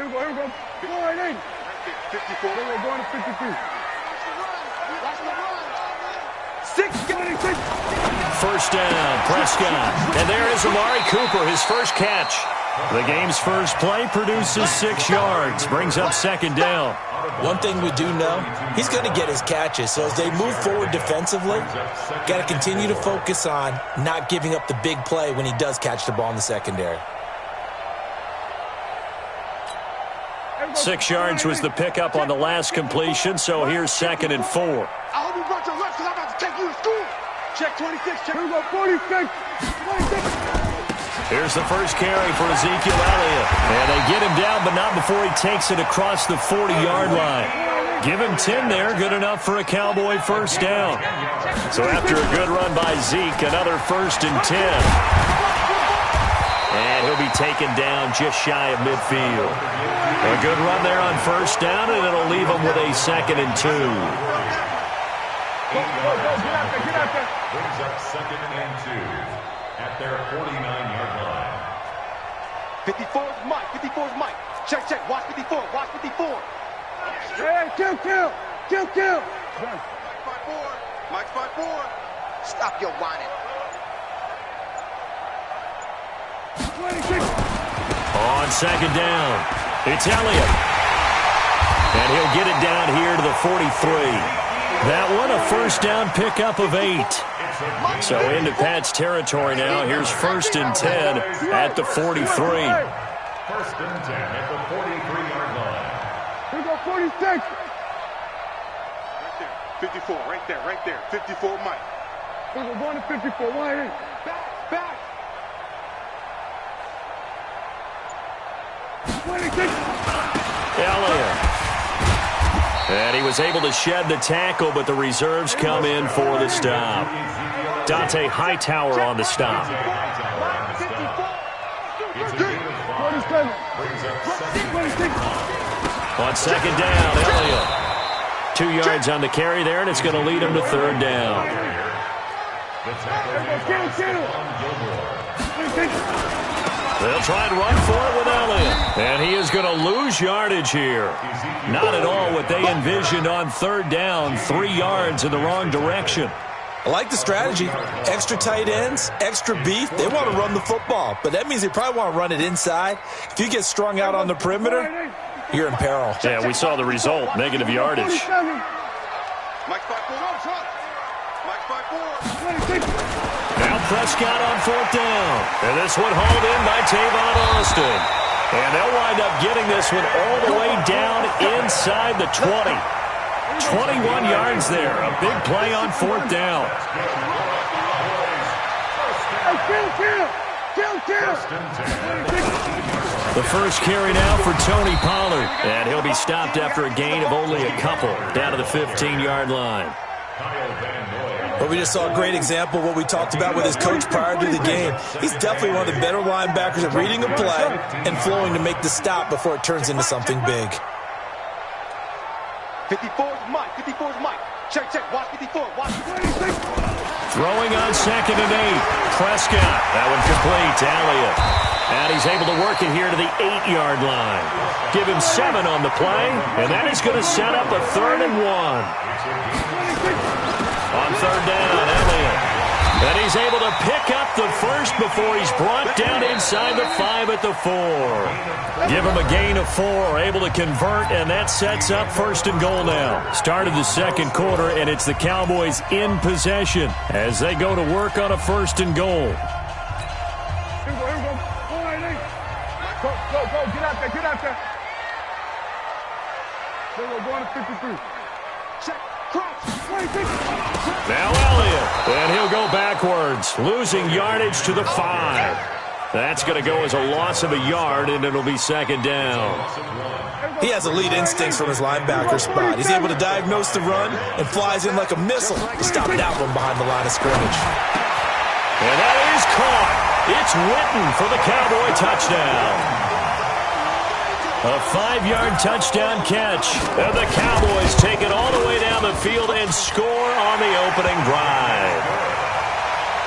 Here we go. Go right in. 54. We're going to 53. 6. First down, Prescott. And there is Amari Cooper, his first catch. The game's first play produces 6 yards, brings up second down. One thing we do know, he's going to get his catches. So as they move forward defensively, got to continue to focus on not giving up the big play when he does catch the ball in the secondary. 6 yards was the pickup on the last completion, so here's 2nd and 4. I hope you brought your lunch because I'm about to take you to school. Check 26. Check. Here we go. 46. 26. Here's the first carry for Ezekiel Elliott. And they get him down, but not before he takes it across the 40-yard line. Give him 10 there, good enough for a Cowboy first down. So after a good run by Zeke, another 1st and 10. And he'll be taken down just shy of midfield. A good run there on first down, and it'll leave him with a 2nd and 2. Brings up 2nd and 2 at their 49-yard line. 54's Mike. 54's Mike. Check. Watch 54. Watch 54. Hey, kill. Mike's 5-4. Stop your whining. 26. On second down, it's Elliott. And he'll get it down here to the 43. That one, a first down pickup of 8. So into Pat's territory now. Here's 1st and 10 at the 43. 1st and 10 at the 43-yard line. Here we go, 46. Right there, 54, right there. 54, Mike. Here we go, going to 54, wide in. Back. 26. Elliott. And he was able to shed the tackle, but the reserves come in for the stop. Dante Hightower on the stop. On second down, Elliott. 2 yards on the carry there, and it's going to lead him to 3rd down. They'll try and run for it with Elliott. And he is going to lose yardage here. Not at all what they envisioned on 3rd down. 3 yards in the wrong direction. I like the strategy. Extra tight ends, extra beef. They want to run the football, but that means they probably want to run it inside. If you get strung out on the perimeter, you're in peril. Yeah, we saw the result. Negative yardage. Mike's 5-4. Now Prescott on 4th down. And this one hauled in by Tavon Austin. And they'll wind up getting this one all the way down inside the 20. 21 yards there. A big play on 4th down. The first carry now for Tony Pollard. And he'll be stopped after a gain of only a couple down to the 15-yard line. But we just saw a great example of what we talked about with his coach prior to the game. He's definitely one of the better linebackers at reading a play and flowing to make the stop before it turns into something big. 54's Mike. Check. Watch 54. Watch 26. Throwing on 2nd and 8. Prescott. That one complete to Elliott. And he's able to work it here to the 8-yard line. Give him 7 on the play, and that is going to set up a 3rd and 1. On 3rd down, Elliott. And he's able to pick up the first before he's brought down inside the 5 at the 4. Give him a gain of 4, able to convert, and that sets up 1st and goal now. Started the second quarter, and it's the Cowboys in possession as they go to work on a 1st and goal. Here we go. Go. Get out there. Here we go, going to 53. Check. Now Elliott, and he'll go backwards, losing yardage to the 5. That's going to go as a loss of a yard, and it'll be 2nd down. He has elite instincts from his linebacker spot. He's able to diagnose the run and flies in like a missile to stop that one behind the line of scrimmage. And that is caught. It's Witten for the Cowboy touchdown. A 5-yard touchdown catch. And the Cowboys take it all the way down the field and score on the opening drive.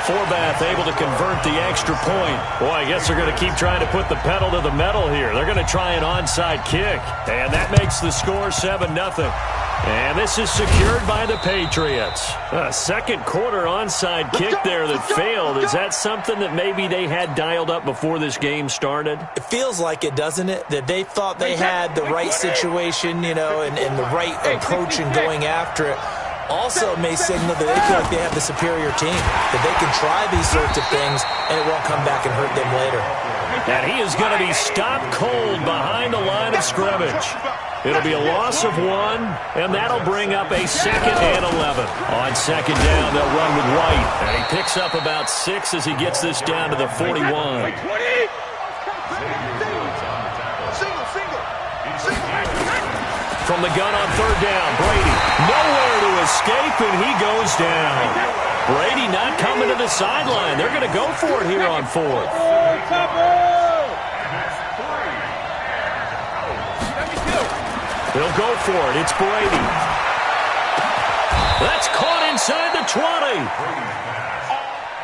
Forbath able to convert the extra point. Boy, I guess they're going to keep trying to put the pedal to the metal here. They're going to try an onside kick, and that makes the score 7-0. And this is secured by the Patriots. A second quarter onside kick there that failed. Is that something that maybe they had dialed up before this game started? It feels like it, doesn't it? That they thought they had the right situation, and the right approach in going after it. Also may signal that they feel like they have the superior team, that they can try these sorts of things, and it won't come back and hurt them later. And he is going to be stopped cold behind the line of scrimmage. It'll be a loss of 1, and that'll bring up a 2nd and 11. On second down, they'll run with White, and he picks up about 6 as he gets this down to the 41. From the gun on third down, Brady nowhere to escape, and he goes down. Brady not coming to the sideline. They're going to go for it here on 4th. They'll go for it. It's Brady. That's caught inside the 20.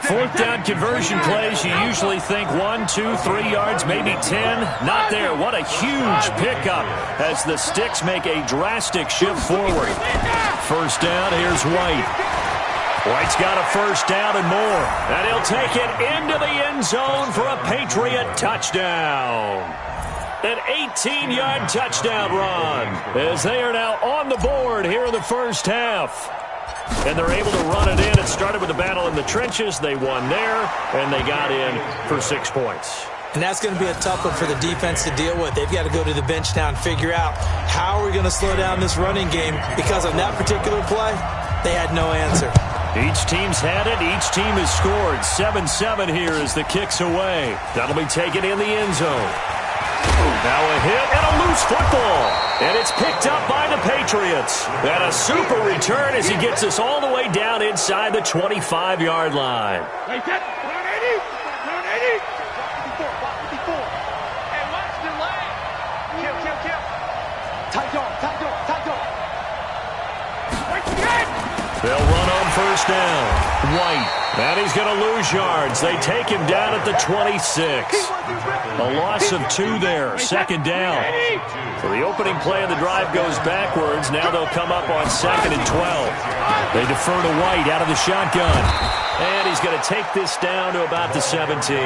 4th down conversion plays, you usually think 1, 2, 3 yards, maybe 10. Not there. What a huge pickup as the Sticks make a drastic shift forward. First down, here's White. White's got a first down and more. And he'll take it into the end zone for a Patriot touchdown. An 18-yard touchdown run as they are now on the board here in the first half. And they're able to run it in. It started with a battle in the trenches. They won there, and they got in for 6 points. And that's going to be a tough one for the defense to deal with. They've got to go to the bench now and figure out how are we going to slow down this running game, because on that particular play, they had no answer. Each team's had it. Each team has scored. 7-7 here as the kick's away. That'll be taken in the end zone. Now a hit and a loose football. And it's picked up by the Patriots. And a super return as he gets us all the way down inside the 25-yard line. Hey, watch the leg. Kill. Tight dog. They'll run on first down. White. And he's going to lose yards. They take him down at the 26. A loss of 2 there. Second down. So the opening play of the drive goes backwards. Now they'll come up on 2nd and 12. They defer to White out of the shotgun. And he's going to take this down to about the 17.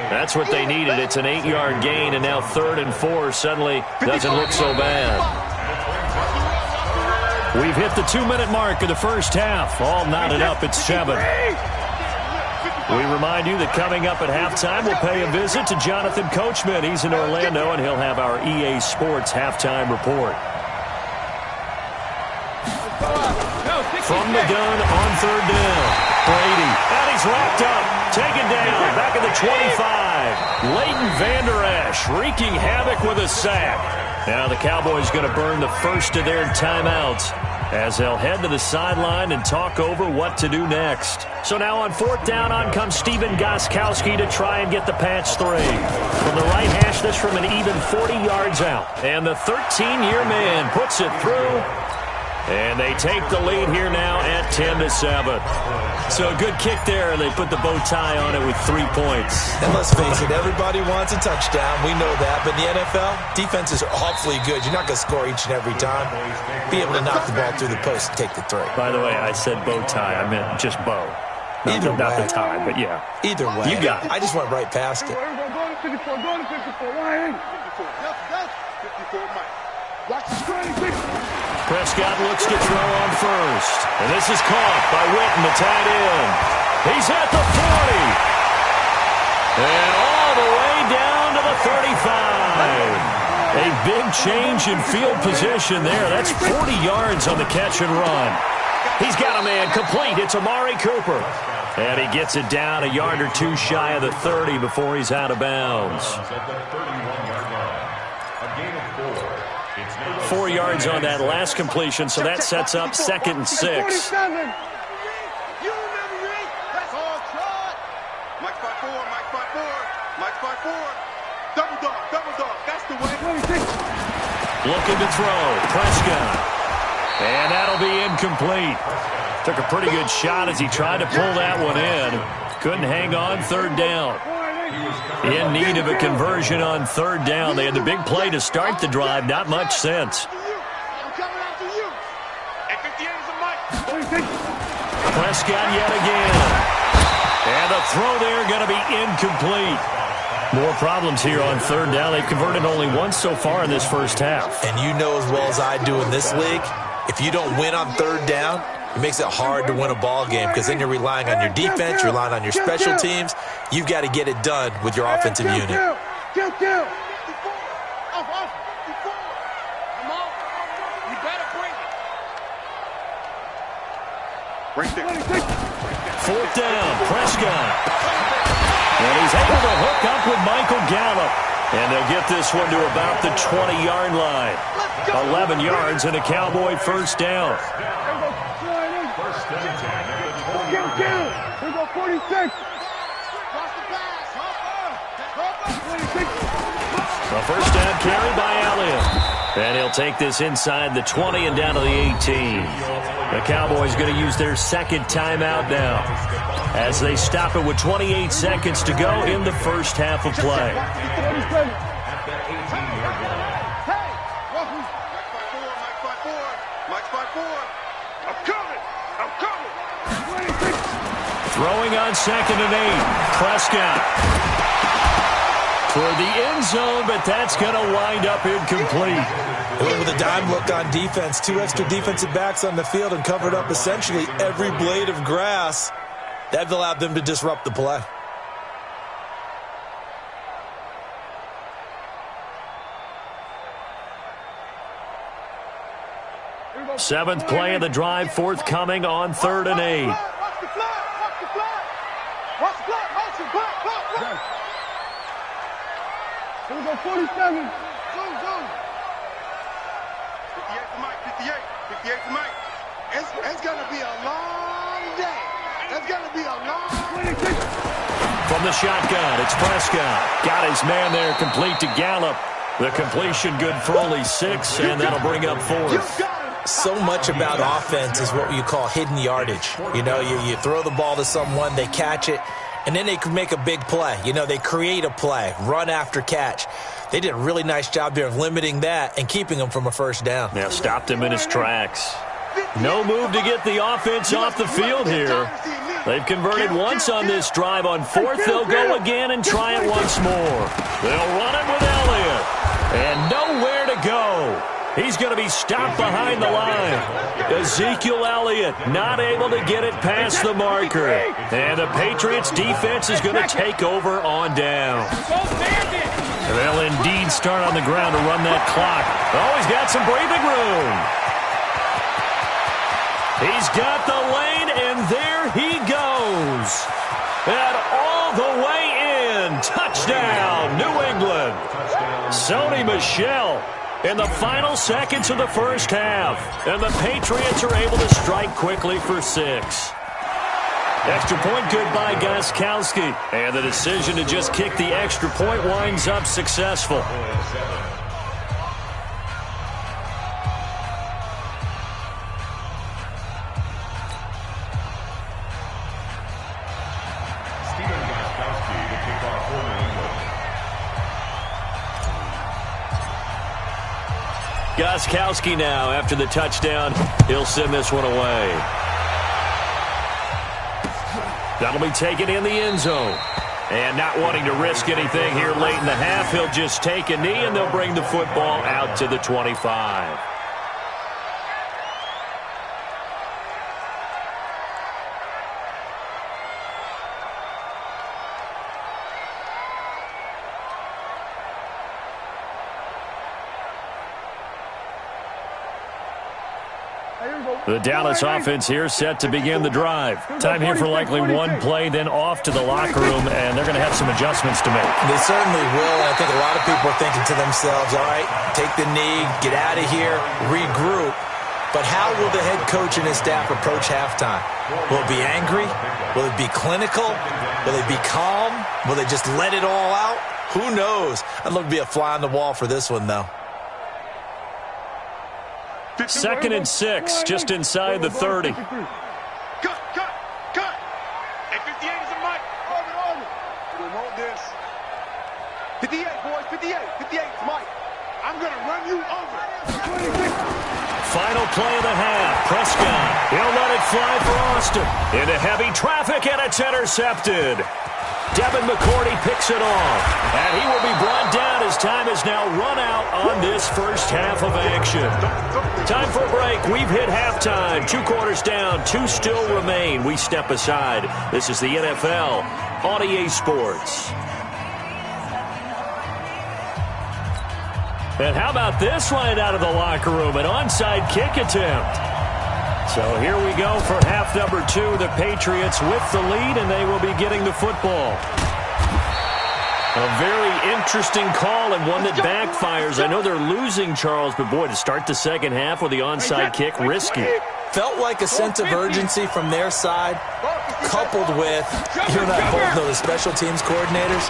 That's what they needed. It's an 8-yard gain, and now 3rd and 4 suddenly doesn't look so bad. We've hit the 2-minute mark of the first half. All knotted up at 7. We remind you that coming up at halftime, we'll pay a visit to Jonathan Coachman. He's in Orlando, and he'll have our EA Sports halftime report. From the gun on third down, Brady. And he's wrapped up. Taken down. Back at the 25. Leighton Vander Esch wreaking havoc with a sack. Now the Cowboys going to burn the first of their timeouts as they'll head to the sideline and talk over what to do next. So now on 4th down, on comes Steven Gostkowski to try and get the patch 3. From the right hash, this from an even 40 yards out. And the 13-year man puts it through. And they take the lead here now at 10-7. So a good kick there, and they put the bow tie on it with 3 points. And let's face it, everybody wants a touchdown. We know that. But in the NFL, defenses are awfully good. You're not going to score each and every time. Be able to knock the ball through the post and take the 3. By the way, I said bow tie. I meant just bow. Either way. Not the tie, but yeah. Either way. You got it. I just went right past it. Go to 54. Go to 54. Why ain't 54, Mike. Watch the screen. Prescott looks to throw on first. And this is caught by Witten, the tight end. He's at the 40. And all the way down to the 35. A big change in field position there. That's 40 yards on the catch and run. He's got a man complete. It's Amari Cooper. And he gets it down a yard or 2 shy of the 30 before he's out of bounds. 4 yards on that last completion, so that sets up 2nd and 6. Mike 5-4. Double dog. That's the way. Looking to throw. Prescott. And that'll be incomplete. Took a pretty good shot as he tried to pull that one in. Couldn't hang on third down. In need of a conversion on third down. They had the big play to start the drive. Not much sense. Prescott yet again. And the throw there going to be incomplete. More problems here on third down. They've converted only once so far in this first half. And you know as well as I do in this league, if you don't win on third down, it makes it hard to win a ball game because then you're relying on your defense, you're relying on your special teams. You've got to get it done with your offensive unit. Fourth down, Prescott. And he's able to hook up with Michael Gallup. And they'll get this one to about the 20-yard line. 11 yards and a Cowboy first down. We go 46. A first down carry by Elliott. And he'll take this inside the 20 and down to the 18. The Cowboys going to use their second timeout now as they stop it with 28 seconds to go in the first half of play. Throwing on 2nd and 8. Prescott toward the end zone, but that's going to wind up incomplete. With a dime look on defense, 2 extra defensive backs on the field and covered up essentially every blade of grass. That allowed them to disrupt the play. Seventh play of the drive, forthcoming on 3rd and 8. Here we go, 47. 58 to Mike. It's going to be a long day. It's going to be a long 26. From the shotgun, it's Prescott. Got his man there, complete to Gallup. The completion good for only 6, and that'll bring up 4th. So much about offense is what you call hidden yardage. You know, you throw the ball to someone, they catch it, and then they can make a big play. You know, they create a play, run after catch. They did a really nice job there of limiting that and keeping him from a first down. Now stopped him in his tracks. No move to get the offense off the field here. They've converted once on this drive. On 4th, they'll go again and try it once more. They'll run it with Elliott. And nowhere to go. He's going to be stopped behind the line. Ezekiel Elliott not able to get it past the marker. And the Patriots defense is going to take over on down. They'll indeed start on the ground to run that clock. Oh, he's got some breathing room. He's got the lane, and there he goes. And all the way in. Touchdown, New England. Sony Michel in the final seconds of the first half. And the Patriots are able to strike quickly for 6. Extra point good by Gostkowski. And the decision to just kick the extra point winds up successful. Gostkowski now, after the touchdown, he'll send this one away. That'll be taken in the end zone. And not wanting to risk anything here late in the half, he'll just take a knee, and they'll bring the football out to the 25. The Dallas offense here set to begin the drive. Time here for likely one play, then off to the locker room, and they're going to have some adjustments to make. They certainly will, and I think a lot of people are thinking to themselves, all right, take the knee, get out of here, regroup. But how will the head coach and his staff approach halftime? Will it be angry? Will it be clinical? Will it be calm? Will they just let it all out? Who knows? I'd love to be a fly on the wall for this one, though. 2nd and 6, just inside the 30. hold this. 58, boys, 58. 58, Mike. I'm going to run you over. 26. Final play of the half. Prescott. He'll let it fly for Austin. Into heavy traffic, and it's intercepted. Devin McCourty picks it off. And he will be brought down as time has now run out on this first half of action. Time for a break. We've hit halftime. 2 quarters down. 2 still remain. We step aside. This is the NFL on EA Sports. And how about this line out of the locker room? An onside kick attempt. So here we go for half number 2. The Patriots with the lead, and they will be getting the football. A very interesting call and one that backfires. I know they're losing, Charles, but boy, to start the second half with the onside kick, risky. Felt like a sense of urgency from their side, coupled with, you and I both know the special teams coordinators,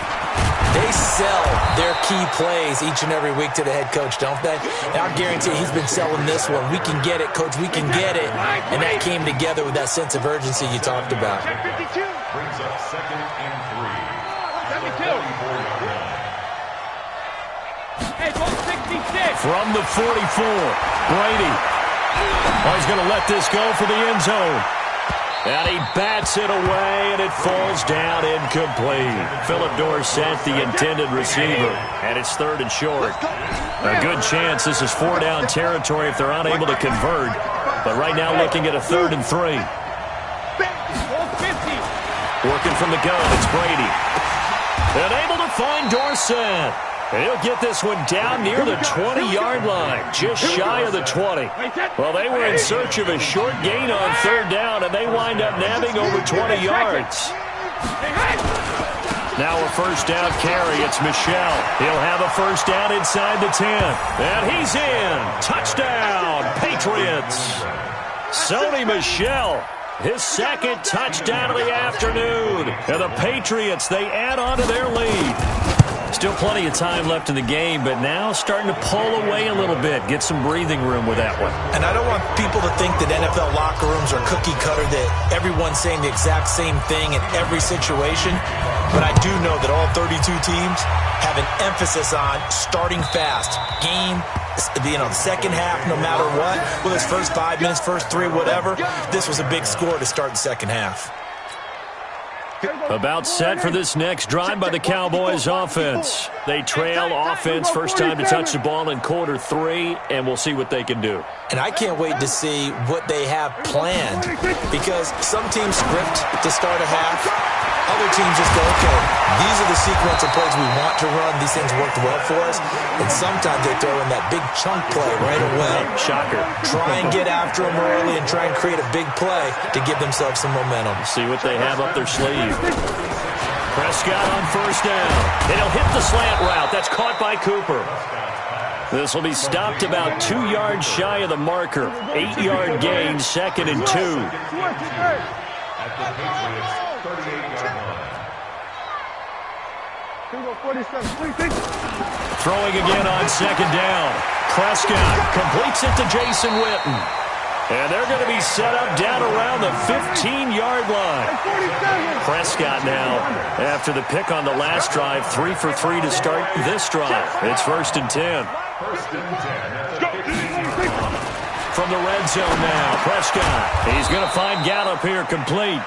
they sell their key plays each and every week to the head coach, don't they? And I guarantee he's been selling this one. We can get it, coach, we can get it. And that came together with that sense of urgency you talked about. Brings up 2nd and 3. 44-yard line. Hey, ball 66. From the 44, Brady. Oh, he's going to let this go for the end zone. And he bats it away, and it falls down incomplete. Philip Dorsett, the intended receiver, and it's 3rd and short. A good chance this is 4-down territory if they're unable to convert. But right now looking at a 3rd and 3. Working from the gun, it's Brady. And able to find Dorsett. And he'll get this one down near the 20-yard line, just shy of the 20. Well, they were in search of a short gain on 3rd down, and they wind up nabbing over 20 yards. Now a first down carry. It's Michel. He'll have a first down inside the 10. And he's in. Touchdown, Patriots. Sony Michel. His 2nd touchdown of the afternoon. And the Patriots, they add on to their lead. Still plenty of time left in the game, but now starting to pull away a little bit. Get some breathing room with that one. And I don't want people to think that NFL locker rooms are cookie cutter, that everyone's saying the exact same thing in every situation. But I do know that all 32 teams have an emphasis on starting fast. Game, second half, no matter what. Whether it's first 5 minutes, first 3, whatever. This was a big score to start the second half. About set for this next drive by the Cowboys offense. They trail offense, first time to touch the ball in quarter 3, and we'll see what they can do. And I can't wait to see what they have planned, because some teams script to start a half. Other teams just go, okay, these are the sequence of plays we want to run. These things worked well for us. And sometimes they throw in that big chunk play right away. Shocker. Try and get after them early and try and create a big play to give themselves some momentum. See what they have up their sleeve. Prescott on first down. And he'll hit the slant route. That's caught by Cooper. This will be stopped about 2 yards shy of the marker. 8-yard gain, 2nd and 2. At the Patriots' 38-yard line. Throwing again on 2nd down. Prescott completes it to Jason Witten. And they're going to be set up down around the 15-yard line. Prescott now, after the pick on the last drive, 3 for 3 to start this drive. It's 1st and 10. From the red zone now, Prescott. He's going to find Gallup here complete.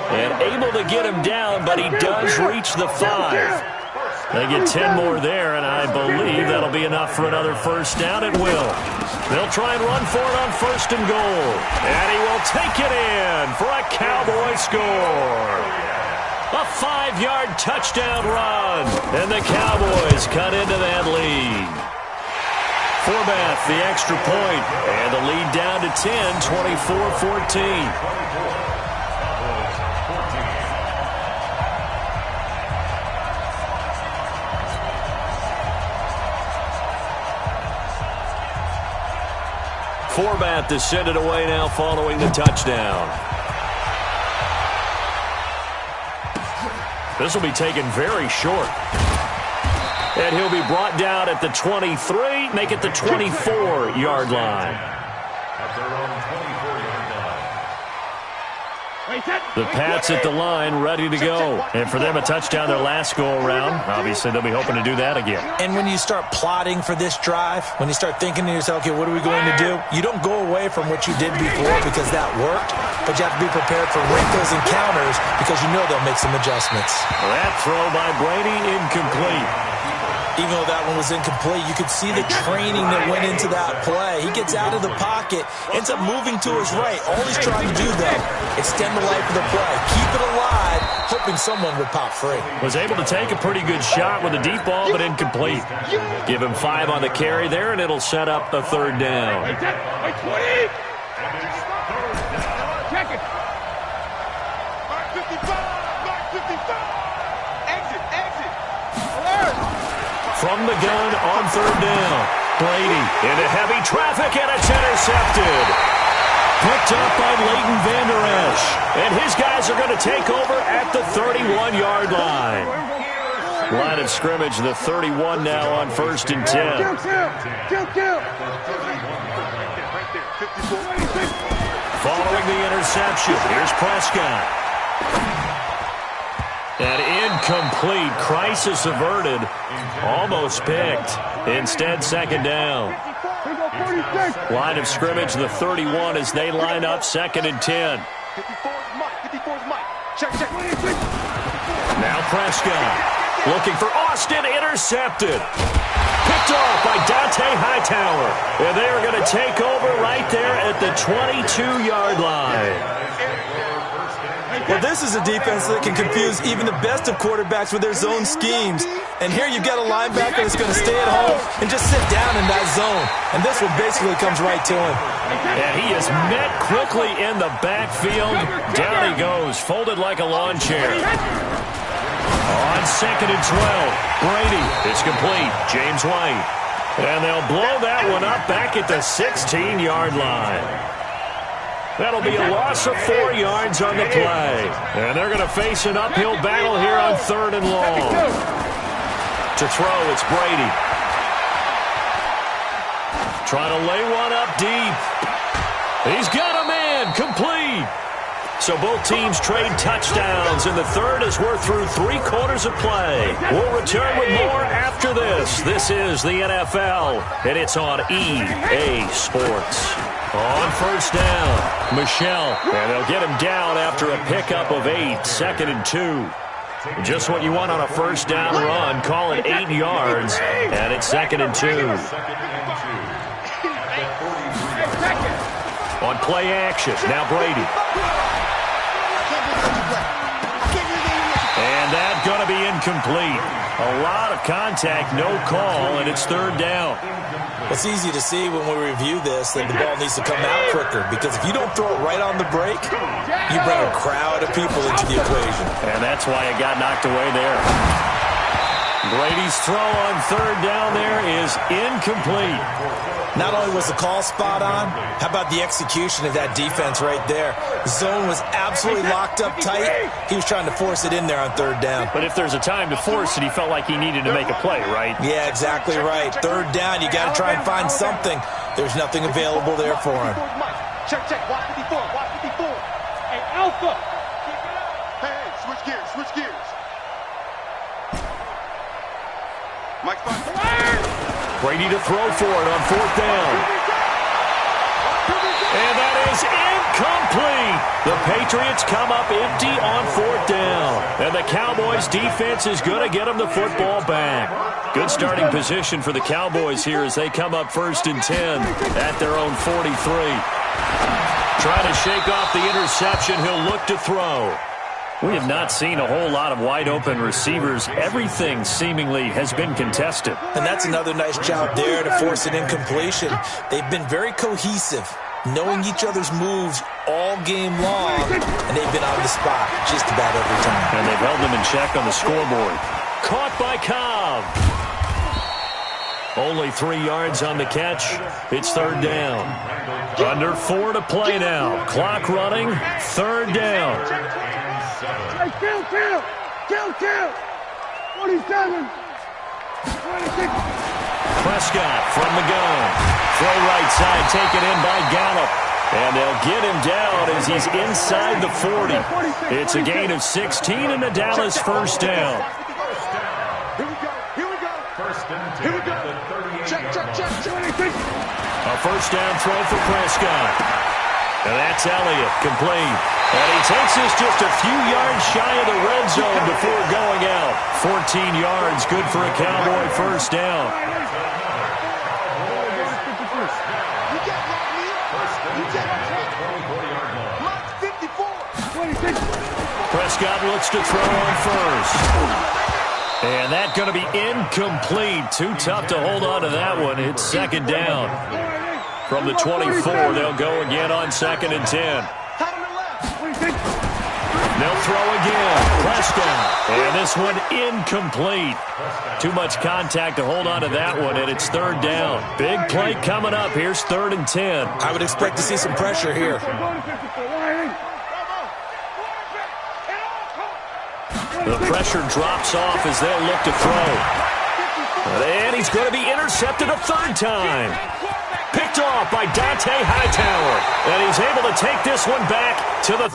And able to get him down, but he does reach the 5. They get 10 more there, and I believe that'll be enough for another first down. It will. They'll try and run for it on 1st and goal. And he will take it in for a Cowboy score. A 5-yard touchdown run. And the Cowboys cut into that lead. Forbath, the extra point. And the lead down to 10, 24-14. Forbath to send it away now following the touchdown. This will be taken very short. And he'll be brought down at the 23, make it the 24-yard line. At their own 24-yard line. The Pats at the line, ready to go. And for them, a touchdown their last go-around. Obviously, they'll be hoping to do that again. And when you start plotting for this drive, when you start thinking to yourself, okay, what are we going to do? You don't go away from what you did before because that worked, but you have to be prepared for wrinkles and counters because you know they'll make some adjustments. That throw by Brady, incomplete. Even though that one was incomplete, you could see the training that went into that play. He gets out of the pocket, ends up moving to his right. All he's trying to do, though, extend the life of the play, keep it alive, hoping someone would pop free. Was able to take a pretty good shot with a deep ball, but incomplete. Give him 5 on the carry there, and it'll set up a third down. Check it. Mark 55. Mark 55. Exit. Alert. From the gun on third down. Brady into heavy traffic, and it's intercepted. Picked up by Leighton Vander Esch. And his guys are going to take over at the 31-yard line. Line of scrimmage, the 31 now on 1st and 10. Kill. Following the interception, here's Prescott. And incomplete. Crisis averted. Almost picked. Instead, second down. Line of scrimmage, the 31 as they line up 2nd and 10. 54's Mike. Check. Now Prescott looking for Austin. Intercepted. Picked off by Dante Hightower. And they are going to take over right there at the 22-yard line. Well, this is a defense that can confuse even the best of quarterbacks with their zone schemes. And here you've got a linebacker that's going to stay at home and just sit down in that zone. And this one basically comes right to him. And he is met quickly in the backfield. Down he goes, folded like a lawn chair. On 2nd and 12, Brady. It's complete. James White. And they'll blow that one up back at the 16-yard line. That'll be a loss of 4 yards on the play. And they're going to face an uphill battle here on 3rd and long. To throw, it's Brady. Trying to lay one up deep. He's got a man. Complete. So both teams trade touchdowns, and the third as we're through 3 quarters of play. We'll return with more after this. This is the NFL, and it's on EA Sports. On 1st down, Michelle, and they'll get him down after a pickup of 8, 2nd and 2. Just what you want on a 1st down run, call it 8 yards, and it's 2nd and 2. On play action, now Brady. And that's going to be incomplete. A lot of contact, no call, and it's 3rd down. It's easy to see when we review this that the ball needs to come out quicker, because if you don't throw it right on the break, you bring a crowd of people into the equation. And that's why it got knocked away there. Brady's throw on 3rd down there is incomplete. Not only was the call spot on, how about the execution of that defense right there? The zone was absolutely locked up tight. He was trying to force it in there on 3rd down. But if there's a time to force it, he felt like he needed to make a play, right? Yeah, exactly right. 3rd down, you got to try and find something. There's nothing available there for him. Check. Watch 54. Hey, Alpha. Hey, switch gears. Mike's fine. Brady to throw for it on 4th down. And that is incomplete. The Patriots come up empty on 4th down. And the Cowboys defense is going to get them the football back. Good starting position for the Cowboys here as they come up 1st and 10 at their own 43. Trying to shake off the interception, he'll look to throw. We have not seen a whole lot of wide-open receivers. Everything seemingly has been contested. And that's another nice job there to force an incompletion. They've been very cohesive, knowing each other's moves all game long, and they've been on the spot just about every time. And they've held them in check on the scoreboard. Caught by Cobb. Only 3 yards on the catch. It's 3rd down. Under 4 to play now. Clock running. 3rd down. Hey, kill. 47. 26. Prescott from the gun. Throw right side, taken in by Gallup. And they'll get him down as he's inside the 40. It's a gain of 16 and the Dallas first down. Here we go. First and 10 at the 38-yard line. A first down throw for Prescott. And that's Elliott, complete. And he takes this just a few yards shy of the red zone before going out. 14 yards, good for a Cowboy first down. Prescott looks to throw on first. And that's going to be incomplete. Too tough to hold on to that one. It's second down. From the 24, they'll go again on second and 10. They'll throw again. Prescott. And this one incomplete. Too much contact to hold on to that one, and it's third down. Big play coming up. Here's third and 10. I would expect to see some pressure here. The pressure drops off as they'll look to throw. And he's going to be intercepted a third time. Picked off by Dante Hightower. And he's able to take this one back to the...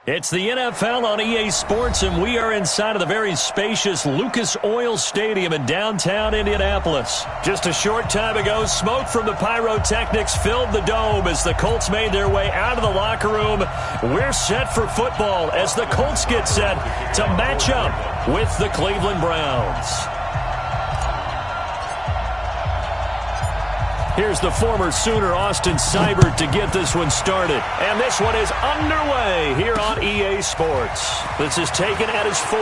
It's the NFL on EA Sports, and we are inside of the very spacious Lucas Oil Stadium in downtown Indianapolis. Just a short time ago, smoke from the pyrotechnics filled the dome as the Colts made their way out of the locker room. We're set for football as the Colts get set to match up with the Cleveland Browns. Here's the former Sooner, Austin Seibert, to get this one started. And this one is underway here on EA Sports. This is taken at his 4.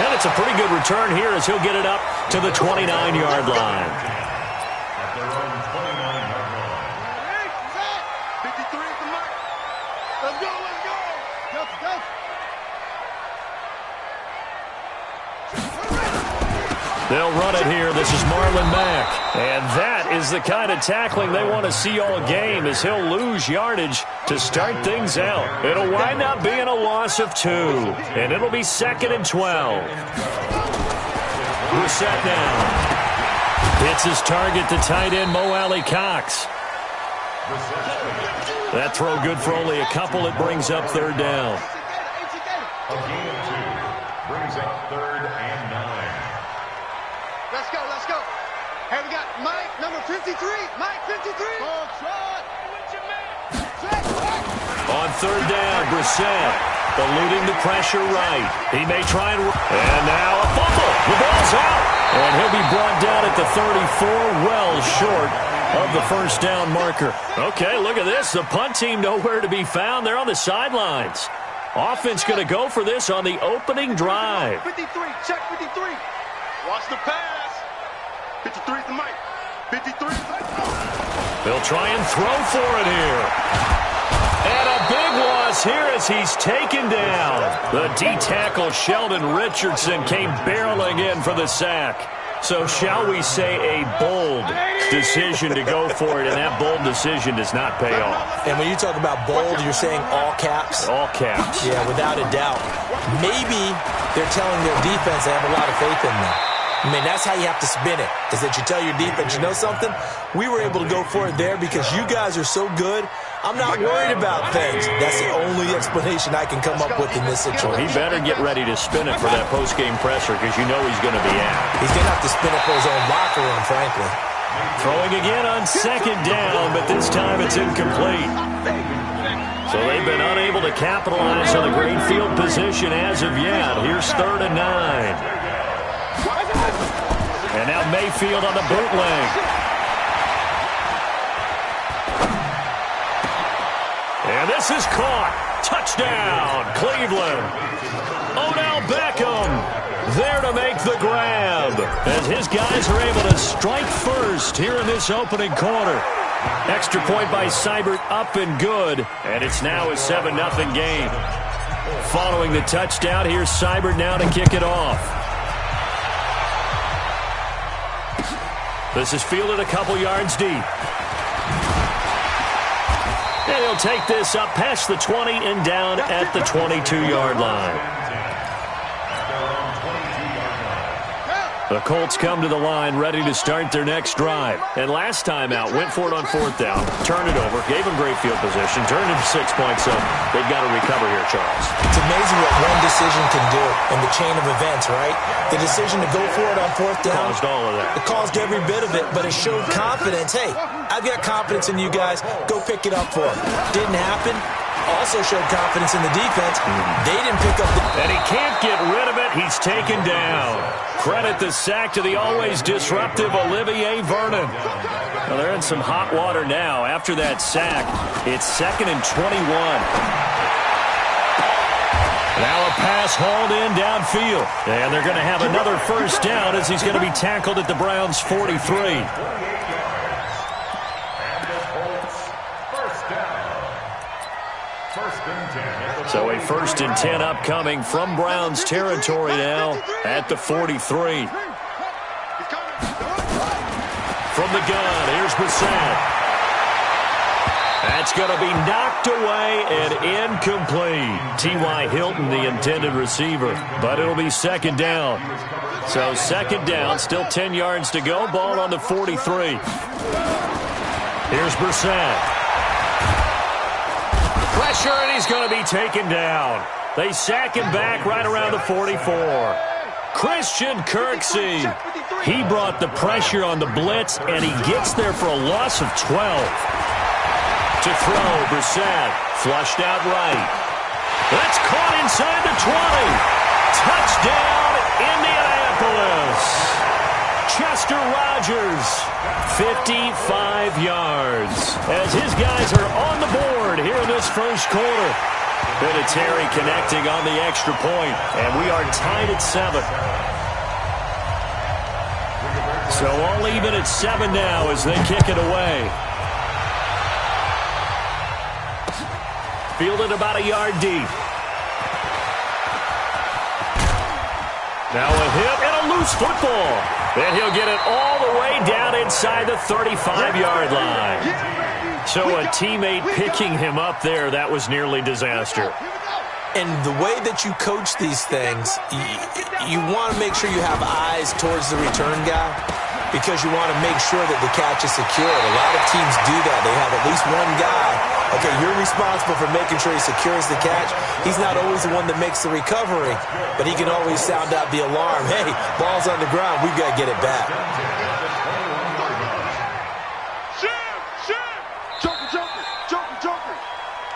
And it's a pretty good return here as he'll get it up to the 29-yard line. At their own 29-yard line. 53 at the mark. Let's go, let's go. Go. They'll run it here. This is Marlon Mack. And that is the kind of tackling they want to see all game as he'll lose yardage to start things out. It'll wind up being a loss of 2. And it'll be second and 12. Brissett now. Hits his target, the tight end, Mo Alley-Cox. That throw good for only a couple. It brings up third down. A gain of 2 brings up third and 9. Let's go. Hey, we got Mike, number 53. Mike, 53. On third down, Brissett eluding the pressure right. He may try and now a fumble. The ball's out. And he'll be brought down at the 34, well short of the first down marker. Okay, look at this. The punt team nowhere to be found. They're on the sidelines. Offense going to go for this on the opening drive. 53, check 53. Watch the pass. 53 to Mike. 53. They'll try and throw for it here. And a big loss here as he's taken down. The D-tackle Sheldon Richardson came barreling in for the sack. So shall we say a bold decision to go for it, and that bold decision does not pay off. And when you talk about bold, you're saying all caps? All caps. Yeah, without a doubt. Maybe they're telling their defense they have a lot of faith in them. I mean, that's how you have to spin it, is that you tell your defense, you know something? We were able to go for it there because you guys are so good. I'm not worried about things. That's the only explanation I can come up with in this situation. Well, he better get ready to spin it for that post-game presser because you know he's going to be out. He's going to have to spin it for his own locker room, frankly. Throwing again on second down, but this time it's incomplete. So they've been unable to capitalize on the great field position as of yet. Here's 3rd and 9. And now Mayfield on the bootleg. And this is caught. Touchdown, Cleveland. Odell Beckham there to make the grab as his guys are able to strike first here in this opening quarter. Extra point by Seibert up and good. And it's now a 7-0 game. Following the touchdown, here's Seibert now to kick it off. This is fielded a couple yards deep. And he'll take this up past the 20 and down at the 22-yard line. The Colts come to the line ready to start their next drive. And last time out, went for it on 4th down, turned it over, gave them great field position, turned it to 6 points, so they've got to recover here, Charles. It's amazing what one decision can do in the chain of events, right? The decision to go for it on 4th down. Caused all of that. It caused every bit of it, but it showed confidence. Hey, I've got confidence in you guys. Go pick it up for them. Didn't happen. Also showed confidence in the defense. They didn't pick up the... And he can't get rid of it. He's taken down. Credit the sack to the always disruptive Olivier Vernon. Well, they're in some hot water now. After that sack, it's 2nd and 21. Now a pass hauled in downfield. And they're going to have another first down as he's going to be tackled at the Browns' 43. So a 1st and 10 upcoming from Browns territory now at the 43. From the gun, here's Brissett. That's going to be knocked away and incomplete. T.Y. Hilton, the intended receiver, but it'll be 2nd down. So 2nd down, still 10 yards to go. Ball on the 43. Here's Brissett. Pressure, and he's going to be taken down. They sack him back right around the 44. Christian Kirksey. He brought the pressure on the blitz, and he gets there for a loss of 12. To throw, Brissett. Flushed out right. That's caught inside the 20. Touchdown, Indianapolis. Chester Rogers, 55 yards. As his guys are on the board here in this first quarter. Vinatieri connecting on the extra point, and we are tied at 7. So all even at 7 now as they kick it away. Fielded about a yard deep. Now a hit and a loose football. And he'll get it all the way down inside the 35-yard line. So a teammate picking him up there, that was nearly disaster. And the way that you coach these things, you want to make sure you have eyes towards the return guy because you want to make sure that the catch is secured. A lot of teams do that. They have at least one guy. Okay, you're responsible for making sure he secures the catch. He's not always the one that makes the recovery, but he can always sound out the alarm. Hey, ball's on the ground. We've got to get it back.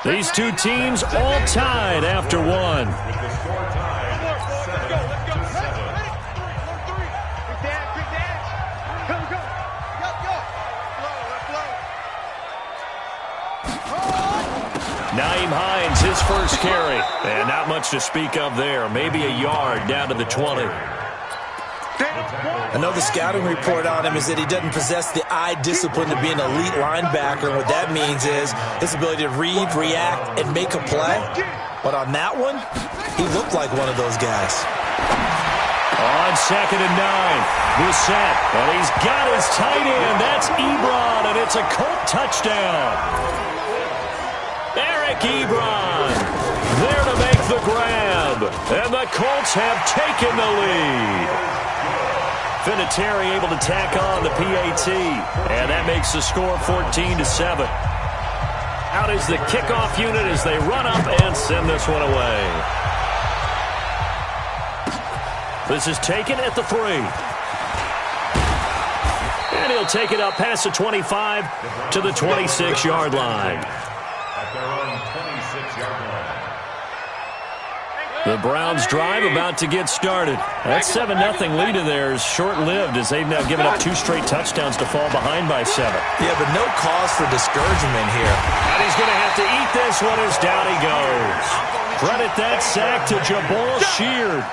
These two teams all tied after one. Nyheim Hines, his first carry. And not much to speak of there. Maybe a yard down to the 20. I know the scouting report on him is that he doesn't possess the eye discipline to be an elite linebacker. And what that means is his ability to read, react, and make a play. But on that one, he looked like one of those guys. On 2nd and 9, Brissett, and he's got his tight end. That's Ebron, and it's a Colt touchdown. Eric Ebron there to make the grab, and the Colts have taken the lead. Vinatieri able to tack on the PAT, and that makes the score 14-7. Out is the kickoff unit as they run up and send this one away. This is taken at the 3. And he'll take it up past the 25 to the 26-yard line. At their own 26-yard line. The Browns drive about to get started. That 7-0 lead of theirs short-lived as they've now given up 2 straight touchdowns to fall behind by 7. Yeah, but no cause for discouragement here. And he's going to have to eat this one as down he goes. Credit that sack to Jabal Sheard.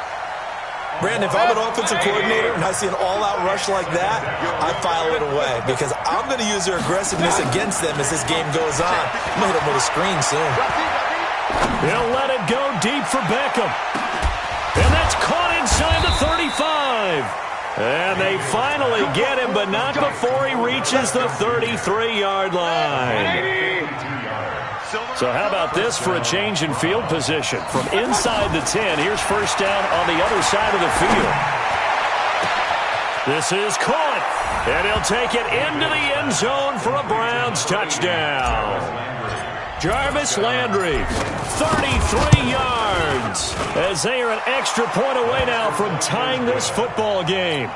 Brandon, if I'm an offensive coordinator and I see an all-out rush like that, I file it away because I'm going to use their aggressiveness against them as this game goes on. I'm going to hit them with a screen soon. He'll let it go deep for Beckham. And that's caught inside the 35. And they finally get him, but not before he reaches the 33-yard line. So how about this for a change in field position? From inside the 10, here's first down on the other side of the field. This is caught, and he'll take it into the end zone for a Browns touchdown. Jarvis Landry, 33 yards, as they are an extra point away now from tying this football game.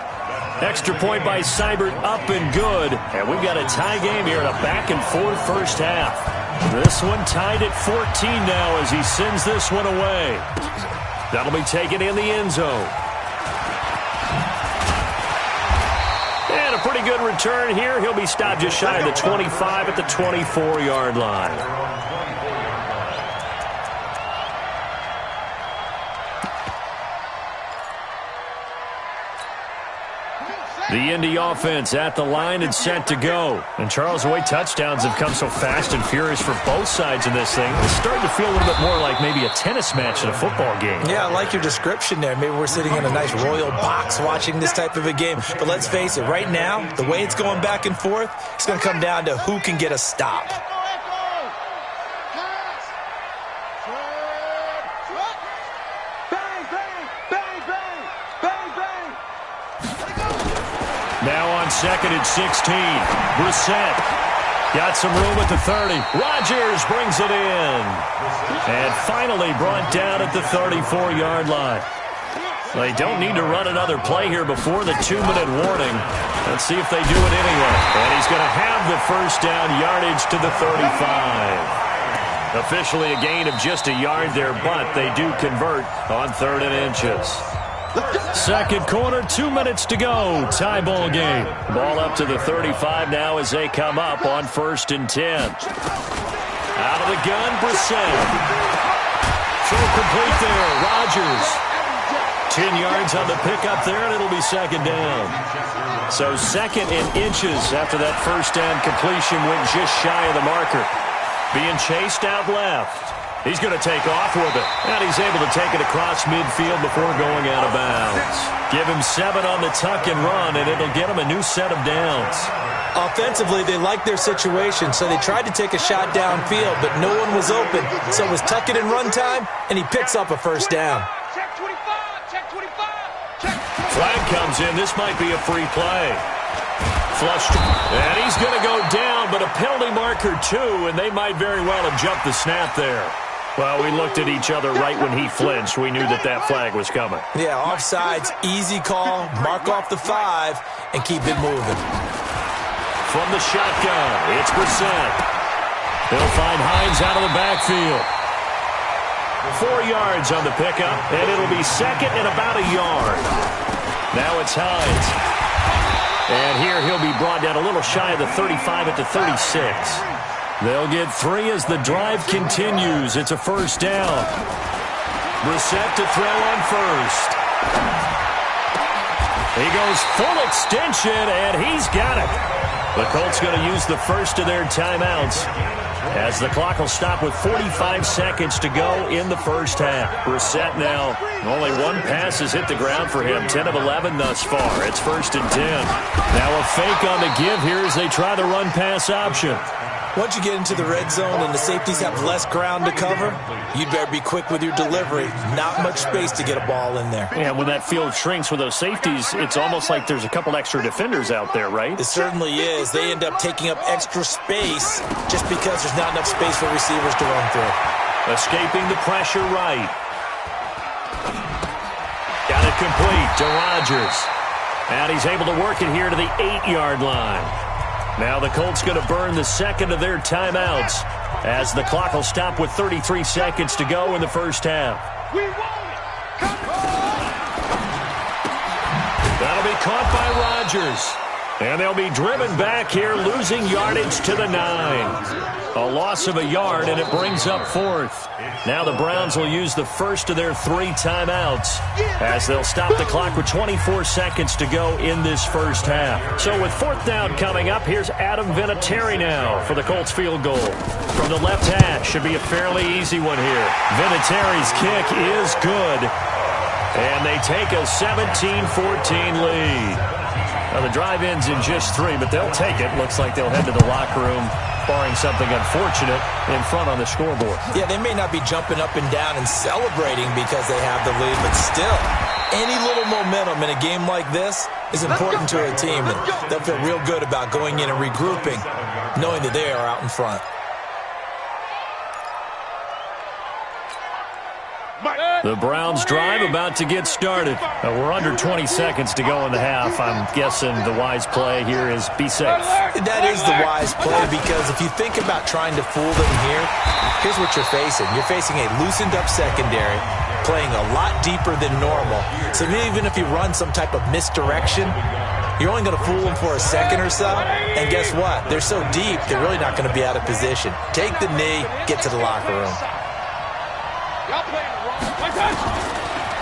Extra point by Seibert up and good, and we've got a tie game here in a back-and-forth first half. This one tied at 14 now as he sends this one away. That'll be taken in the end zone. And a pretty good return here. He'll be stopped just shy of the 25 at the 24-yard line. The Indy offense at the line and set to go. And Charles, the way touchdowns have come so fast and furious for both sides in this thing, it's starting to feel a little bit more like maybe a tennis match in a football game. Yeah, I like your description there. Maybe we're sitting in a nice royal box watching this type of a game. But let's face it, right now, the way it's going back and forth, it's going to come down to who can get a stop. Now on 2nd and 16, Brissett got some room at the 30. Rodgers brings it in. And finally brought down at the 34-yard line. They don't need to run another play here before the 2-minute warning. Let's see if they do it anyway. And he's going to have the first down, yardage to the 35. Officially a gain of just a yard there, but they do convert on 3rd and inches. Second quarter, 2 minutes to go. Tie ball game. Ball up to the 35 now as they come up on 1st and 10. Out of the gun, Brissett. Throw complete there. Rodgers. 10 yards on the pickup there, and it'll be 2nd down. So 2nd and inches after that first down completion went just shy of the marker. Being chased out left. He's going to take off with it, and he's able to take it across midfield before going out of bounds. Give him 7 on the tuck and run, and it'll get him a new set of downs. Offensively, they liked their situation, so they tried to take a shot downfield, but no one was open. So it was tuck it and run time, and he picks up a first down. Check 25, check 25, check. Flag comes in. This might be a free play. Flushed, and he's going to go down, but a penalty marker too, and they might very well have jumped the snap there. Well, we looked at each other right when he flinched. We knew that that flag was coming. Yeah, offsides, easy call, mark off the 5, and keep it moving. From the shotgun, it's Brissett. He'll find Hines out of the backfield. 4 yards on the pickup, and it'll be 2nd and about a yard. Now it's Hines. And here he'll be brought down a little shy of the 35 at the 36. They'll get 3 as the drive continues. It's a first down. Brissett to throw on 1st. He goes full extension, and he's got it. The Colts going to use the first of their timeouts as the clock will stop with 45 seconds to go in the first half. Brissett now, only one pass has hit the ground for him, 10 of 11 thus far. It's 1st and 10. Now a fake on the give here as they try the run-pass option. Once you get into the red zone and the safeties have less ground to cover, you'd better be quick with your delivery. Not much space to get a ball in there. Yeah, when that field shrinks with those safeties, it's almost like there's a couple extra defenders out there, right? It certainly is. They end up taking up extra space just because there's not enough space for receivers to run through. Escaping the pressure right. Got it complete to Rodgers. And he's able to work it here to the 8-yard line. Now the Colts going to burn the second of their timeouts as the clock will stop with 33 seconds to go in the first half. That'll be caught by Rodgers. And they'll be driven back here, losing yardage to the 9. A loss of a yard, and it brings up 4th. Now the Browns will use the first of their 3 timeouts as they'll stop the clock with 24 seconds to go in this first half. So with 4th down coming up, here's Adam Vinatieri now for the Colts field goal. From the left hash, should be a fairly easy one here. Vinatieri's kick is good. And they take a 17-14 lead. Now the drive ends in just 3, but they'll take it. Looks like they'll head to the locker room, barring something unfortunate, in front on the scoreboard. Yeah, they may not be jumping up and down and celebrating because they have the lead, but still, any little momentum in a game like this is important to a team, and they'll feel real good about going in and regrouping, knowing that they are out in front. The Browns drive about to get started. We're under 20 seconds to go in the half. I'm guessing the wise play here is be safe. That is the wise play, because if you think about trying to fool them here, here's what you're facing. You're facing a loosened up secondary, playing a lot deeper than normal. So even if you run some type of misdirection, you're only going to fool them for a second or so. And guess what? They're so deep, they're really not going to be out of position. Take the knee, get to the locker room.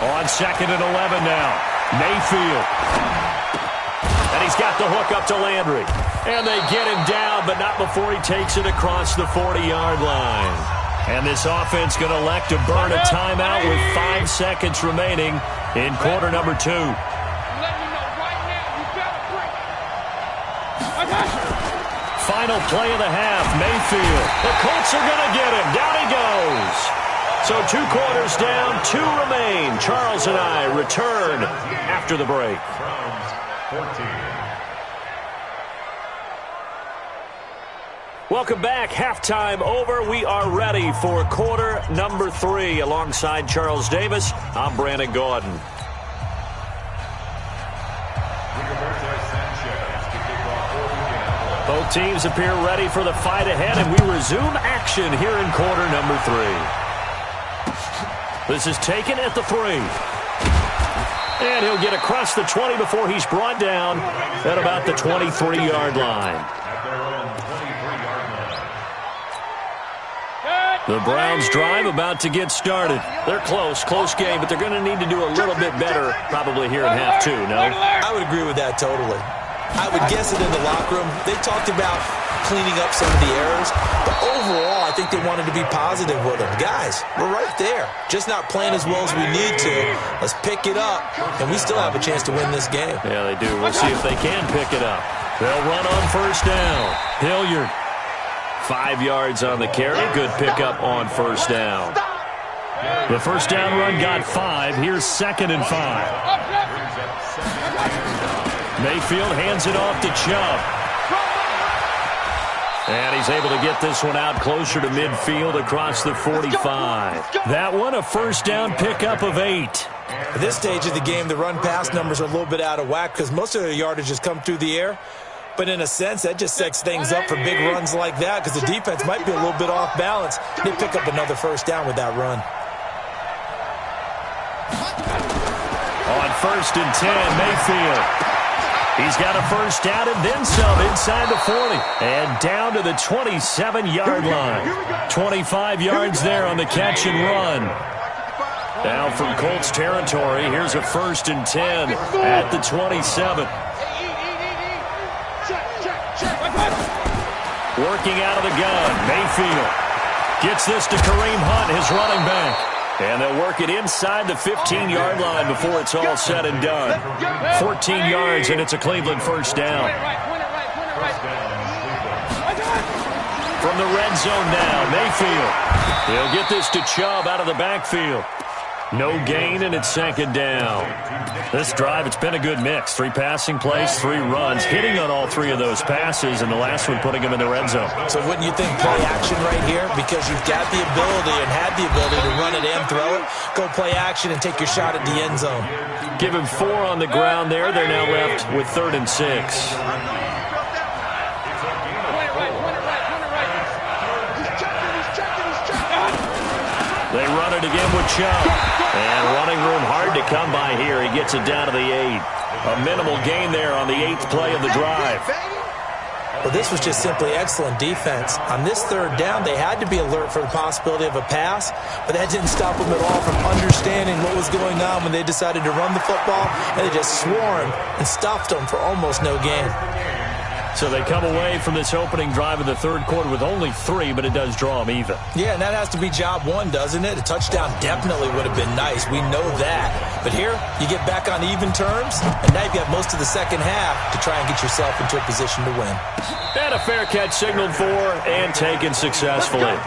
On 2nd and 11 now. Mayfield. And he's got the hook up to Landry. And they get him down, but not before he takes it across the 40-yard line. And this offense going to elect to burn a timeout with 5 seconds remaining in quarter number 2. Final play of the half, Mayfield. The Colts are going to get him. Down he goes. So 2 quarters down, 2 remain. Charles and I return after the break. Welcome back. Halftime over. We are ready for quarter number 3. Alongside Charles Davis, I'm Brandon Gordon. Both teams appear ready for the fight ahead, and we resume action here in quarter number 3. This is taken at the 3. And he'll get across the 20 before he's brought down at about the 23-yard line. The Browns drive about to get started. They're close game, but they're going to need to do a little bit better probably here in half 2, no? I would agree with that totally. I would guess it in the locker room. They talked about cleaning up some of the errors, but overall, I think they wanted to be positive with them. Guys, we're right there. Just not playing as well as we need to. Let's pick it up, and we still have a chance to win this game. Yeah, they do. We'll see if they can pick it up. They'll run on first down. Hilliard, 5 yards on the carry. Good pickup on first down. The first down run got 5. Here's 2nd and 5. Mayfield hands it off to Chubb. And he's able to get this one out closer to midfield across the 45. That one, a first down pickup of 8. At this stage of the game, the run-pass numbers are a little bit out of whack because most of their yardage has come through the air. But in a sense, that just sets things up for big runs like that because the defense might be a little bit off balance. They pick up another first down with that run. On 1st and 10, Mayfield. He's got a first down and then some inside the 40. And down to the 27-yard line. 25 yards there on the catch and run. Now from Colts territory, here's a 1st and 10 at the 27. Working out of the gun, Mayfield gets this to Kareem Hunt, his running back. And they'll work it inside the 15-yard line before it's all said and done. 14 yards, and it's a Cleveland 1st down. From the red zone now, Mayfield. He'll get this to Chubb out of the backfield. No gain, and it's 2nd down. This drive, it's been a good mix. 3 passing plays, 3 runs, hitting on all 3 of those passes, and the last one putting him in the red zone. So wouldn't you think play action right here? Because you've got the ability and had the ability to run it and throw it. Go play action and take your shot at the end zone. Give him 4 on the ground there. They're now left with 3rd and 6. They run it again with Chubb. And running room hard to come by here. He gets it down to the 8. A minimal gain there on the 8th play of the drive. Well, this was just simply excellent defense. On this 3rd down, they had to be alert for the possibility of a pass, but that didn't stop them at all from understanding what was going on when they decided to run the football, and they just swarmed and stuffed them for almost no gain. So they come away from this opening drive in the 3rd quarter with only 3, but it does draw them even. Yeah, and that has to be job 1, doesn't it? A touchdown definitely would have been nice. We know that. But here, you get back on even terms, and now you've got most of the 2nd half to try and get yourself into a position to win. And a fair catch signaled for and taken successfully. The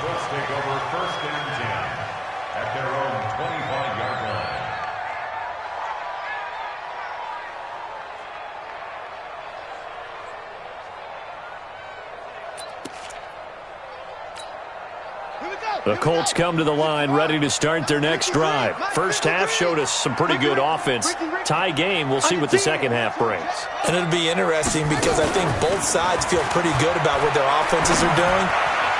Colts take over 1st and 10 at their own 25-yard line. The Colts come to the line ready to start their next drive. First half showed us some pretty good offense. Tie game, we'll see what the 2nd half brings. And it'll be interesting because I think both sides feel pretty good about what their offenses are doing.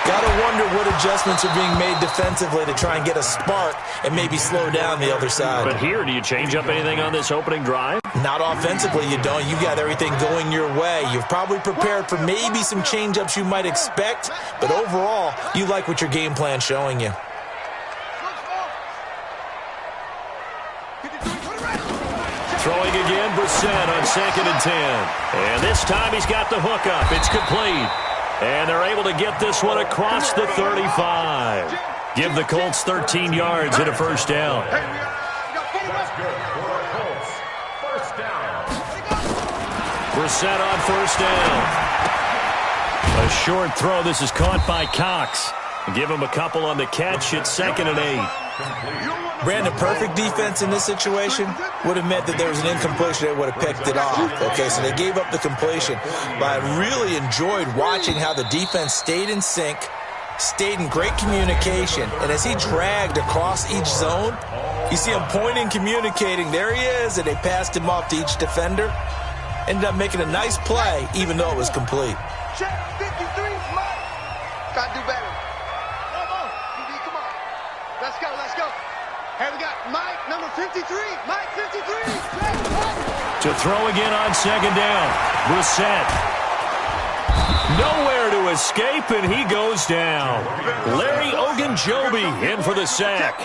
Got to wonder what adjustments are being made defensively to try and get a spark and maybe slow down the other side. But here, do you change up anything on this opening drive? Not offensively, you don't. You've got everything going your way. You've probably prepared for maybe some change-ups you might expect, but overall, you like what your game plan's showing you. Throwing again, Brissett on 2nd and 10. And this time he's got the hook up. It's complete. And they're able to get this one across the 35. Give the Colts 13 yards and a 1st down. That's good for the Colts. 1st down. Brissett on 1st down. A short throw. This is caught by Cox. Give him a couple on the catch. It's 2nd and 8. Brandon, perfect defense in this situation would have meant that there was an incompletion. They would have picked it off. Okay, so they gave up the completion. But I really enjoyed watching how the defense stayed in sync, stayed in great communication. And as he dragged across each zone, you see him pointing, communicating. There he is, and they passed him off to each defender. Ended up making a nice play, even though it was complete. Check 53, Mike. Gotta do better. Come on, DB, come on. Let's go, let's go. Here we got Mike, number 53. Mike, 53. To throw again on 2nd down. Brissett. Nowhere to escape, and he goes down. Larry Ogunjobi in for the sack.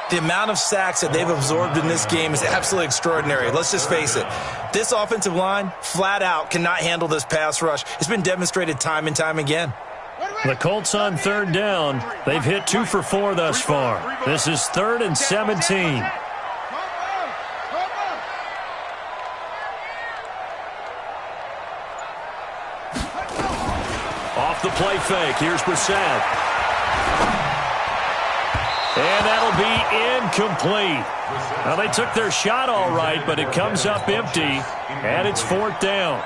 The amount of sacks that they've absorbed in this game is absolutely extraordinary. Let's just face it. This offensive line, flat out, cannot handle this pass rush. It's been demonstrated time and time again. The Colts on 3rd down. They've hit 2 for 4 thus far. This is 3rd and 17. Off the play fake. Here's Brissett. And that'll be incomplete. Now, they took their shot all right, but it comes up empty, and it's 4th down.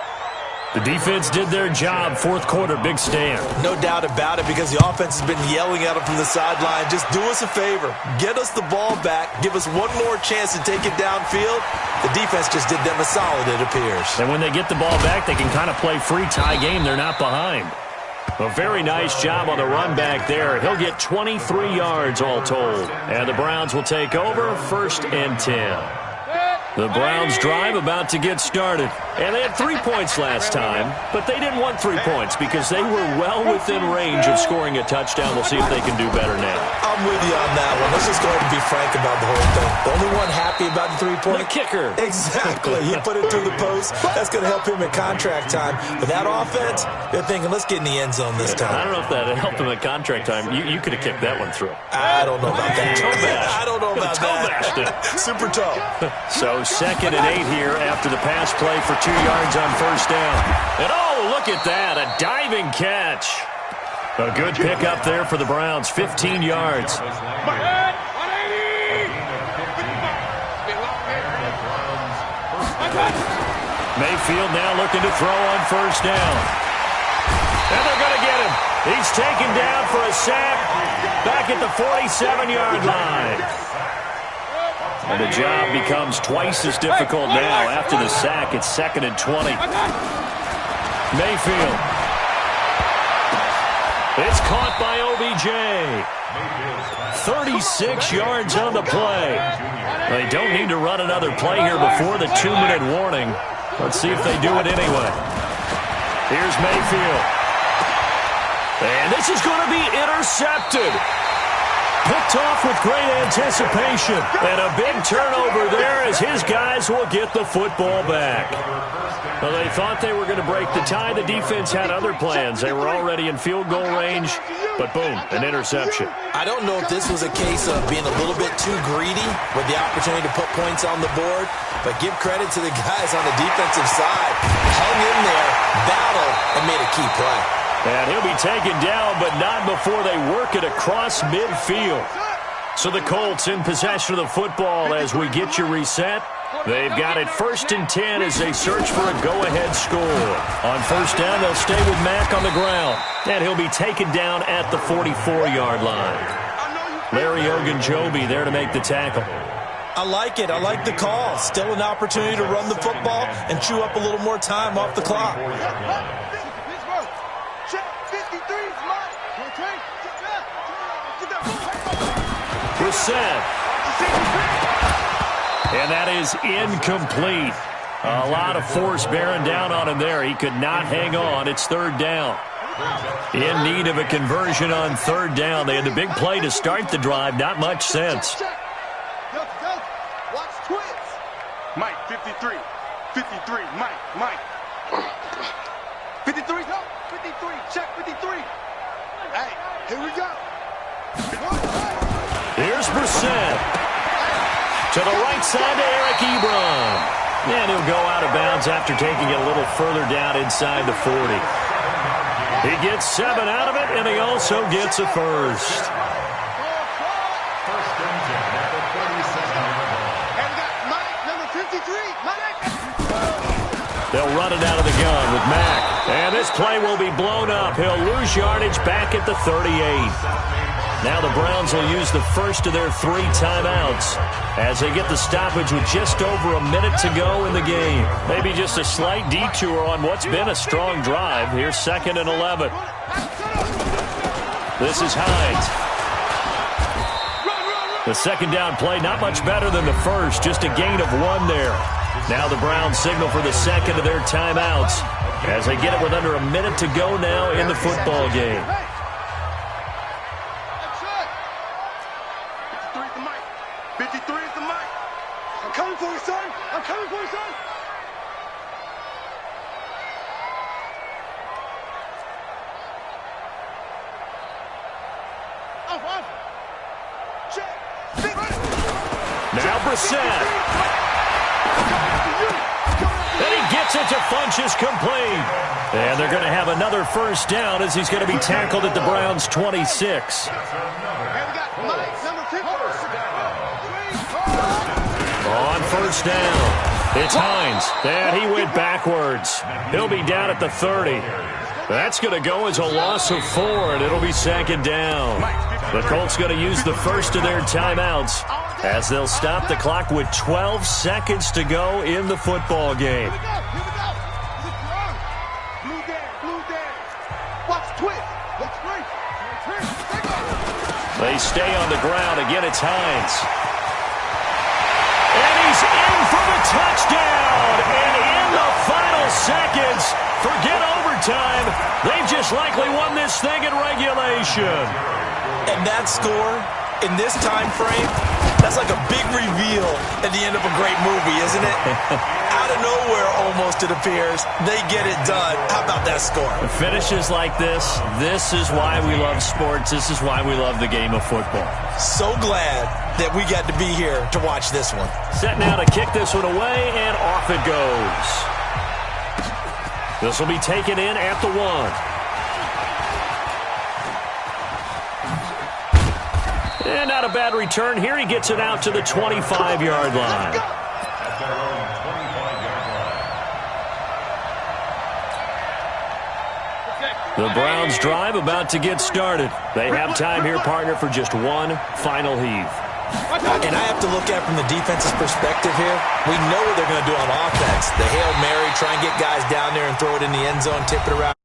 The defense did their job. 4th quarter, big stand. No doubt about it, because the offense has been yelling at them from the sideline. Just do us a favor. Get us the ball back. Give us one more chance to take it downfield. The defense just did them a solid, it appears. And when they get the ball back, they can kind of play free tie game. They're not behind. A very nice job on the run back there. He'll get 23 yards all told. And the Browns will take over 1st and 10. The Browns drive about to get started. And they had 3 points last time, but they didn't want 3 points because they were well within range of scoring a touchdown. We'll see if they can do better now. I'm with you on that one. Let's just go ahead and be frank about the whole thing. The only one happy about the 3-point? The kicker. Exactly. He put it through the post. That's going to help him at contract time. But that offense, they're thinking, let's get in the end zone this time. I don't know if that helped him at contract time. You could have kicked that one through. I don't know about that. I don't know about that. Super toe. So 2nd and 8 here after the pass play for 2 yards on first down. And oh, look at that, a diving catch. A good pickup there for the Browns, 15 yards. Mayfield now looking to throw on first down. And they're going to get him. He's taken down for a sack back at the 47-yard line. And the job becomes twice as difficult now. After the sack, it's 2nd and 20. Mayfield. It's caught by OBJ. 36 yards on the play. They don't need to run another play here before the 2-minute warning. Let's see if they do it anyway. Here's Mayfield. And this is going to be intercepted. Picked off with great anticipation. And a big turnover there as his guys will get the football back. Well, they thought they were going to break the tie. The defense had other plans. They were already in field goal range, but boom, an interception. I don't know if this was a case of being a little bit too greedy with the opportunity to put points on the board, but give credit to the guys on the defensive side. Hung in there, battled, and made a key play. And he'll be taken down, but not before they work it across midfield. So the Colts in possession of the football as we get you reset. They've got it 1st and 10 as they search for a go-ahead score. On first down, they'll stay with Mack on the ground. And he'll be taken down at the 44-yard line. Larry Ogunjobi there to make the tackle. I like it. I like the call. Still an opportunity to run the football and chew up a little more time off the clock. Brissett. And that is incomplete. A lot of force bearing down on him there. He could not hang on. It's 3rd down. In need of a conversion on 3rd down. They had the big play to start the drive. Not much sense. Mike, 53. 53. Mike. 53. No, 53. Check 53. Hey, here we go. Here's Brissett. To the right side to Eric Ebron. And he'll go out of bounds after taking it a little further down inside the 40. He gets 7 out of it, and he also gets a first. They'll run it out of the gun with Mack. And this play will be blown up. He'll lose yardage back at the 38. Now the Browns will use the first of their 3 timeouts as they get the stoppage with just over a minute to go in the game. Maybe just a slight detour on what's been a strong drive. Here's 2nd and 11. This is Hines. The 2nd down play, not much better than the first, just a gain of 1 there. Now the Browns signal for the 2nd of their timeouts as they get it with under a minute to go now in the football game. 53 is the mic. I'm coming for you, son. I'm coming for you, son. Off. Check. Now Brissett. And he gets it to Funchess complete. And they're going to have another first down as he's going to be tackled at the Browns' 26. On first down, it's Hines. And he went backwards. He'll be down at the 30. That's going to go as a loss of 4, and it'll be 2nd down. The Colts going to use the first of their timeouts as they'll stop the clock with 12 seconds to go in the football game. They stay on the ground. Again, it's Hines. And he's in for the touchdown! And in the final seconds, forget overtime. They've just likely won this thing in regulation. And that score, in this time frame, that's like a big reveal at the end of a great movie, isn't it? Out of nowhere, almost, it appears, they get it done. How about that score? Finishes like this is why we love sports. This is why we love the game of football. So glad that we got to be here to watch this one. Set now to kick this one away, and off it goes. This will be taken in at the 1. And not a bad return. Here he gets it out to the 25-yard line. At their own 25-yard line. The Browns drive about to get started. They have time here, partner, for just one final heave. And I have to look at it from the defense's perspective here. We know what they're going to do on offense. The Hail Mary, try and get guys down there and throw it in the end zone, tip it around.